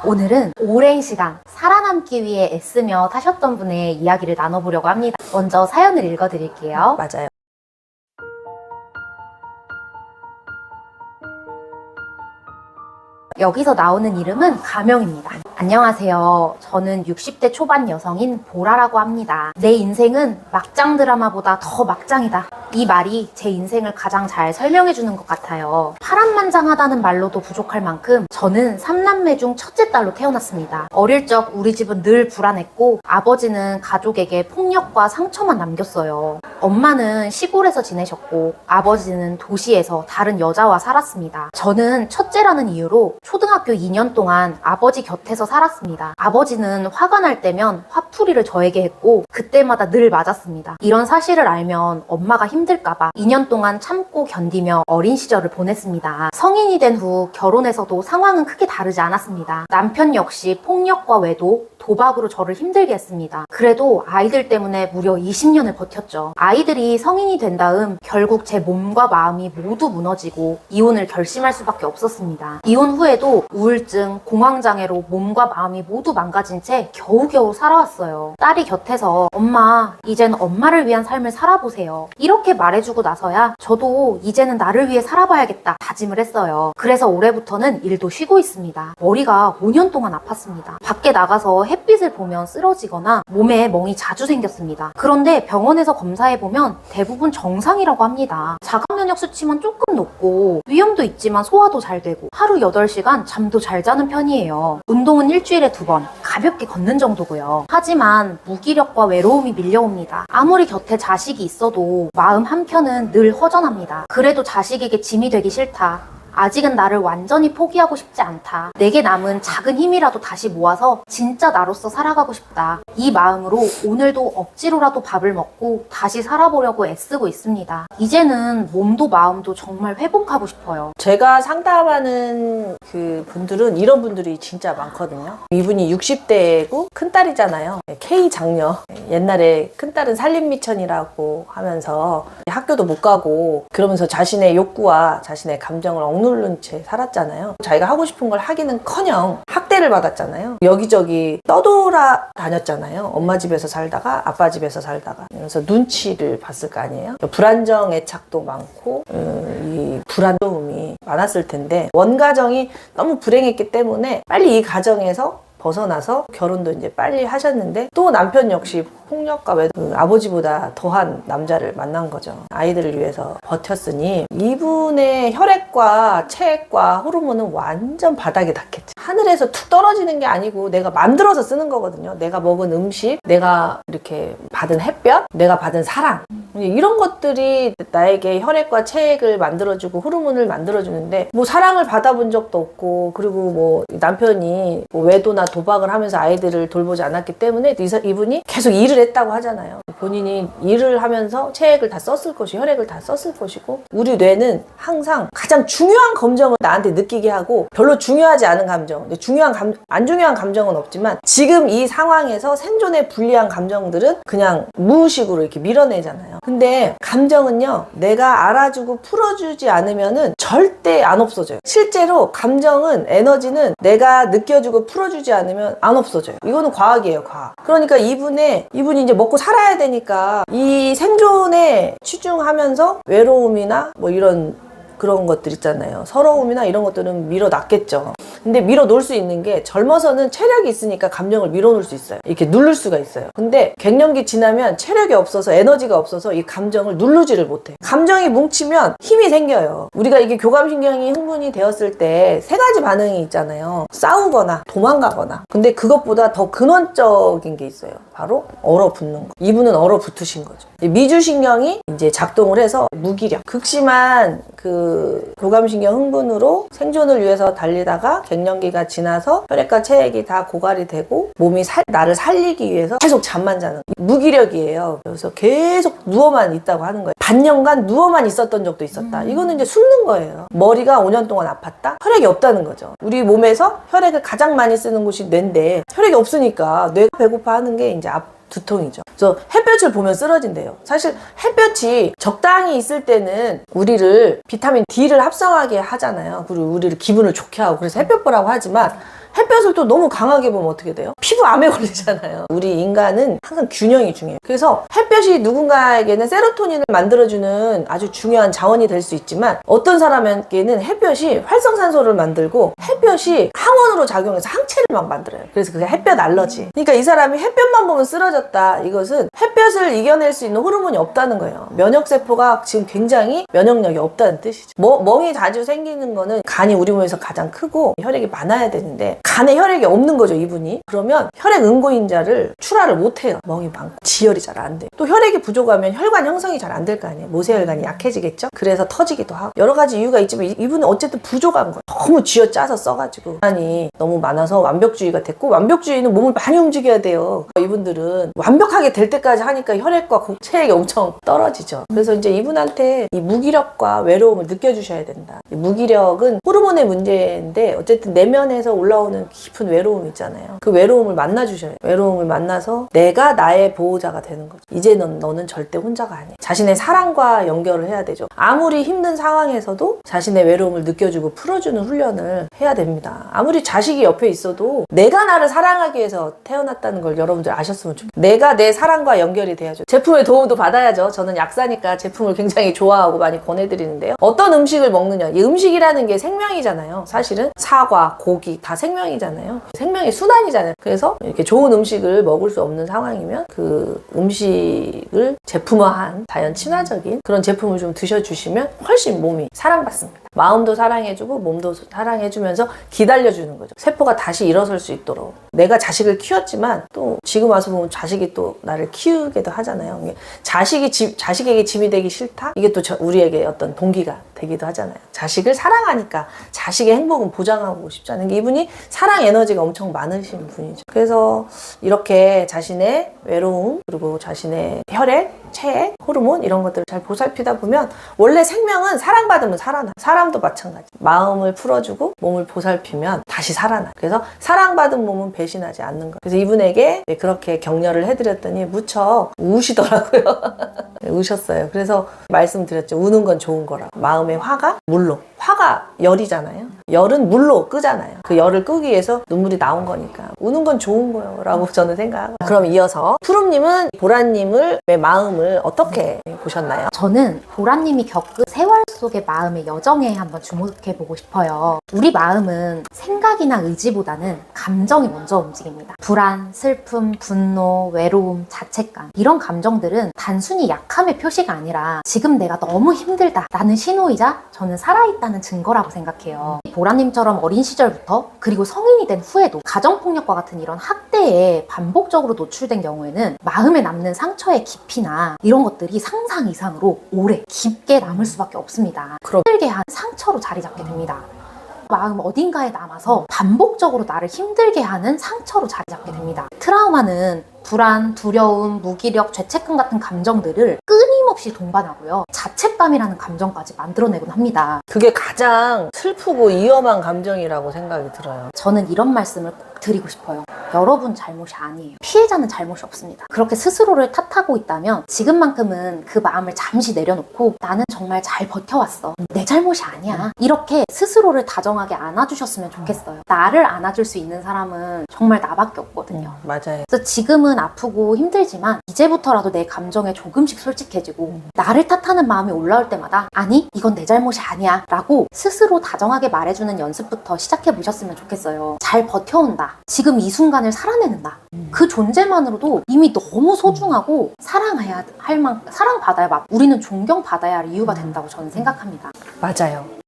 오늘은 오랜 시간 살아남기 위해 애쓰며 사셨던 분의 이야기를 나눠보려고 합니다. 먼저 사연을 읽어드릴게요. 맞아요. 여기서 나오는 이름은 가명입니다. 안녕하세요. 저는 60대 초반 여성인 보라라고 합니다. 내 인생은 막장 드라마보다 더 막장이다. 이 말이 제 인생을 가장 잘 설명해주는 것 같아요. 파란만장하다는 말로도 부족할 만큼 저는 3남매 중 첫째 딸로 태어났습니다. 어릴 적 우리 집은 늘 불안했고 아버지는 가족에게 폭력과 상처만 남겼어요. 엄마는 시골에서 지내셨고 아버지는 도시에서 다른 여자와 살았습니다. 저는 첫째라는 이유로 초등학교 2년 동안 아버지 곁에서 살았습니다. 아버지는 화가 날 때면 화풀이를 저에게 했고 그때마다 늘 맞았습니다. 이런 사실을 알면 엄마가 힘들까봐 2년 동안 참고 견디며 어린 시절을 보냈습니다. 성인이 된 후 결혼해서도 상황은 크게 다르지 않았습니다. 남편 역시 폭력과 외도, 도박으로 저를 힘들게 했습니다. 그래도 아이들 때문에 무려 20년을 버텼죠. 아이들이 성인이 된 다음 결국 제 몸과 마음이 모두 무너지고 이혼을 결심할 수밖에 없었습니다. 이혼 후에도 우울증, 공황장애로 몸과 마음이 모두 망가진 채 겨우겨우 살아왔어요. 딸이 곁에서 엄마, 이젠 엄마를 위한 삶을 살아보세요. 이렇게 말해주고 나서야 저도 이제는 나를 위해 살아봐야겠다 다짐을 했어요. 그래서 올해부터는 일도 쉬고 있습니다. 머리가 5년 동안 아팠습니다. 밖에 나가서 햇빛을 보면 쓰러지거나 몸에 멍이 자주 생겼습니다. 그런데 병원에서 검사해보면 대부분 정상이라고 합니다. 자가 면역 수치만 조금 높고 위염도 있지만 소화도 잘 되고 하루 8시간 잠도 잘 자는 편이에요. 운동은 일주일에 2번, 가볍게 걷는 정도고요. 하지만 무기력과 외로움이 밀려옵니다. 아무리 곁에 자식이 있어도 마음 한켠은 늘 허전합니다. 그래도 자식에게 짐이 되기 싫다. 아직은 나를 완전히 포기하고 싶지 않다. 내게 남은 작은 힘이라도 다시 모아서 진짜 나로서 살아가고 싶다. 이 마음으로 오늘도 억지로라도 밥을 먹고 다시 살아보려고 애쓰고 있습니다. 이제는 몸도 마음도 정말 회복하고 싶어요. 제가 상담하는 그 분들은 이런 분들이 진짜 많거든요. 이분이 60대고 큰딸이잖아요. K 장녀. 옛날에 큰딸은 살림미천이라고 하면서 학교도 못 가고 그러면서 자신의 욕구와 자신의 감정을 억누른 채 살았잖아요. 자기가 하고 싶은 걸 하기는커녕 학대를 받았잖아요. 여기저기 떠돌아 다녔잖아요. 엄마 집에서 살다가 아빠 집에서 살다가. 그래서 눈치를 봤을 거 아니에요. 불안정 애착도 많고 이 불안도움이 많았을 텐데 원가정이 너무 불행했기 때문에 빨리 이 가정에서 벗어나서 결혼도 이제 빨리 하셨는데 또 남편 역시 폭력과 외도, 아버지보다 더한 남자를 만난 거죠. 아이들을 위해서 버텼으니 이분의 혈액과 체액과 호르몬은 완전 바닥에 닿겠죠. 하늘에서 툭 떨어지는 게 아니고 내가 만들어서 쓰는 거거든요. 내가 먹은 음식, 내가 이렇게 받은 햇볕, 내가 받은 사랑, 이런 것들이 나에게 혈액과 체액을 만들어주고 호르몬을 만들어주는데 뭐 사랑을 받아본 적도 없고 그리고 뭐 남편이 뭐 외도나 도박을 하면서 아이들을 돌보지 않았기 때문에 이분이 계속 일을 했다고 하잖아요. 본인이 일을 하면서 체액을 다 썼을 것이고 혈액을 다 썼을 것이고 우리 뇌는 항상 가장 중요한 감정을 나한테 느끼게 하고 별로 중요하지 않은 감정, 안 중요한 감정은 없지만 지금 이 상황에서 생존에 불리한 감정들은 그냥 무의식으로 이렇게 밀어내잖아요. 근데 감정은요, 내가 알아주고 풀어주지 않으면은 절대 안 없어져요. 실제로 감정은, 에너지는 내가 느껴주고 풀어주지 않으면 안 없어져요. 이거는 과학이에요, 과학. 그러니까 이분이 이제 먹고 살아야 되니까 이 생존에 치중하면서 외로움이나 뭐 이런 그런 것들 있잖아요. 서러움이나 이런 것들은 밀어놨겠죠. 근데 밀어놓을 수 있는 게 젊어서는 체력이 있으니까 감정을 밀어놓을 수 있어요. 이렇게 누를 수가 있어요. 근데 갱년기 지나면 체력이 없어서 에너지가 없어서 이 감정을 누르지를 못해. 감정이 뭉치면 힘이 생겨요. 우리가 이게 교감신경이 흥분이 되었을 때 3가지 반응이 있잖아요. 싸우거나 도망가거나. 근데 그것보다 더 근원적인 게 있어요. 바로 얼어붙는 거. 이분은 얼어붙으신 거죠. 미주신경이 이제 작동을 해서 무기력, 극심한 그 교감신경 흥분으로 생존을 위해서 달리다가 갱년기가 지나서 혈액과 체액이 다 고갈이 되고 몸이 나를 살리기 위해서 계속 잠만 자는 무기력이에요. 그래서 계속 누워만 있다고 하는 거예요. 반년간 누워만 있었던 적도 있었다. 이거는 이제 숨는 거예요. 머리가 5년 동안 아팠다? 혈액이 없다는 거죠. 우리 몸에서 혈액을 가장 많이 쓰는 곳이 뇌인데 혈액이 없으니까 뇌가 배고파하는 게 이제 두통이죠. 그래서 햇볕을 보면 쓰러진대요. 사실 햇볕이 적당히 있을 때는 우리를 비타민 D를 합성하게 하잖아요. 그리고 우리를 기분을 좋게 하고 그래서 햇볕 보라고 하지만 햇볕을 또 너무 강하게 보면 어떻게 돼요? 피부암에 걸리잖아요. 우리 인간은 항상 균형이 중요해요. 그래서 햇볕이 누군가에게는 세로토닌을 만들어주는 아주 중요한 자원이 될 수 있지만 어떤 사람에게는 햇볕이 활성산소를 만들고 햇볕이 항원으로 작용해서 항체를 막 만들어요. 그래서 그게 햇볕 알러지. 그러니까 이 사람이 햇볕만 보면 쓰러졌다. 이것은 햇볕을 이겨낼 수 있는 호르몬이 없다는 거예요. 면역세포가 지금 굉장히 면역력이 없다는 뜻이죠. 멍이 자주 생기는 거는 간이 우리 몸에서 가장 크고 혈액이 많아야 되는데 간에 혈액이 없는 거죠, 이분이. 그러면 혈액 응고인자를 출하를 못해요. 멍이 많고 지혈이 잘 안 돼요. 또 혈액이 부족하면 혈관 형성이 잘 안 될 거 아니에요. 모세혈관이 약해지겠죠. 그래서 터지기도 하고 여러 가지 이유가 있지만 이분은 어쨌든 부족한 거예요. 너무 쥐어짜서 써가지고 간이 너무 많아서 완벽주의가 됐고, 완벽주의는 몸을 많이 움직여야 돼요. 이분들은 완벽하게 될 때까지 하니까 혈액과 체액이 엄청 떨어지죠. 그래서 이제 이분한테 이 무기력과 외로움을 느껴주셔야 된다. 이 무기력은 호르몬의 문제인데 어쨌든 내면에서 올라오는 깊은 외로움 있잖아요. 그 외로움을 만나주셔야 돼요. 외로움을 만나서 내가 나의 보호자가 되는 거죠. 이제 너는 절대 혼자가 아니야. 자신의 사랑과 연결을 해야 되죠. 아무리 힘든 상황에서도 자신의 외로움을 느껴주고 풀어주는 훈련을 해야 됩니다. 아무리 자식이 옆에 있어도 내가 나를 사랑하기 위해서 태어났다는 걸 여러분들 아셨으면 좋겠어요. 내가 내 사랑과 연결이 돼야죠. 제품의 도움도 받아야죠. 저는 약사니까 제품을 굉장히 좋아하고 많이 권해드리는데요. 어떤 음식을 먹느냐. 이 음식이라는 게 생명이잖아요. 사실은 사과, 고기 다 생명이잖아요. 생명의 순환이잖아요. 그래서 이렇게 좋은 음식을 먹을 수 없는 상황이면 그 음식을 제품화한 자연 친화적인 그런 제품을 좀 드셔주시면 훨씬 몸이 사랑받습니다. 마음도 사랑해주고 몸도 사랑해주면서 기다려주는 거죠. 세포가 다시 일어설 수 있도록. 내가 자식을 키웠지만 또 지금 와서 보면 자식이 또 나를 키우기도 하잖아요. 자식에게 짐이 되기 싫다? 이게 또 우리에게 어떤 동기가 되기도 하잖아요. 자식을 사랑하니까 자식의 행복은 보장하고 싶지 않은 게, 이분이 사랑 에너지가 엄청 많으신 분이죠. 그래서 이렇게 자신의 외로움, 그리고 자신의 혈액, 체액, 호르몬 이런 것들을 잘 보살피다 보면 원래 생명은 사랑받으면 살아나. 사람도 마찬가지. 마음을 풀어주고 몸을 보살피면 다시 살아나. 그래서 사랑받은 몸은 배신하지 않는 거예요. 그래서 이분에게 그렇게 격려를 해드렸더니 무척 우시더라고요. 우셨어요. 그래서 말씀드렸죠. 우는 건 좋은 거라고. 마음의 화가 물로. 화가 열이잖아요. 열은 물로 끄잖아요. 그 열을 끄기 위해서 눈물이 나온 거니까 우는 건 좋은 거예요 라고 저는 생각하고. 그럼 이어서 푸름님은 보라님의 마음을 어떻게 보셨나요? 저는 보라님이 겪은 세월 속의 마음의 여정에 한번 주목해보고 싶어요. 우리 마음은 생각이나 의지보다는 감정이 먼저 움직입니다. 불안, 슬픔, 분노, 외로움, 자책감, 이런 감정들은 단순히 약함의 표시가 아니라 지금 내가 너무 힘들다 라는 신호이자 저는 살아있다는 증거라고 생각해요. 보라님처럼 어린 시절부터 그리고 성인이 된 후에도 가정폭력과 같은 이런 학대에 반복적으로 노출된 경우에는 마음에 남는 상처의 깊이나 이런 것들이 상상 이상으로 오래 깊게 남을 수밖에 없습니다. 힘들게 한 상처로 자리 잡게 됩니다. 마음 어딘가에 남아서 반복적으로 나를 힘들게 하는 상처로 자리 잡게 됩니다. 트라우마는 불안, 두려움, 무기력, 죄책감 같은 감정들을 끊임없이 동반하고요. 자책감이라는 감정까지 만들어내곤 합니다. 그게 가장 슬프고 위험한 감정이라고 생각이 들어요. 저는 이런 말씀을 꼭 드리고 싶어요. 여러분 잘못이 아니에요. 피해자는 잘못이 없습니다. 그렇게 스스로를 탓하고 있다면 지금만큼은 그 마음을 잠시 내려놓고 나는 정말 잘 버텨왔어. 내 잘못이 아니야. 이렇게 스스로를 다정하게 안아주셨으면 좋겠어요. 나를 안아줄 수 있는 사람은 정말 나밖에 없거든요. 맞아요. 그래서 지금은 아프고 힘들지만 이제부터라도 내 감정에 조금씩 솔직해지고 나를 탓하는 마음이 올라올 때마다 아니 이건 내 잘못이 아니야 라고 스스로 다정하게 말해주는 연습부터 시작해보셨으면 좋겠어요. 잘 버텨온다. 지금 이 순간을 살아내는다. 그 존재만으로도 이미 너무 소중하고 사랑받아야 우리는 존경받아야 할 이유가 된다고 저는 생각합니다. 맞아요.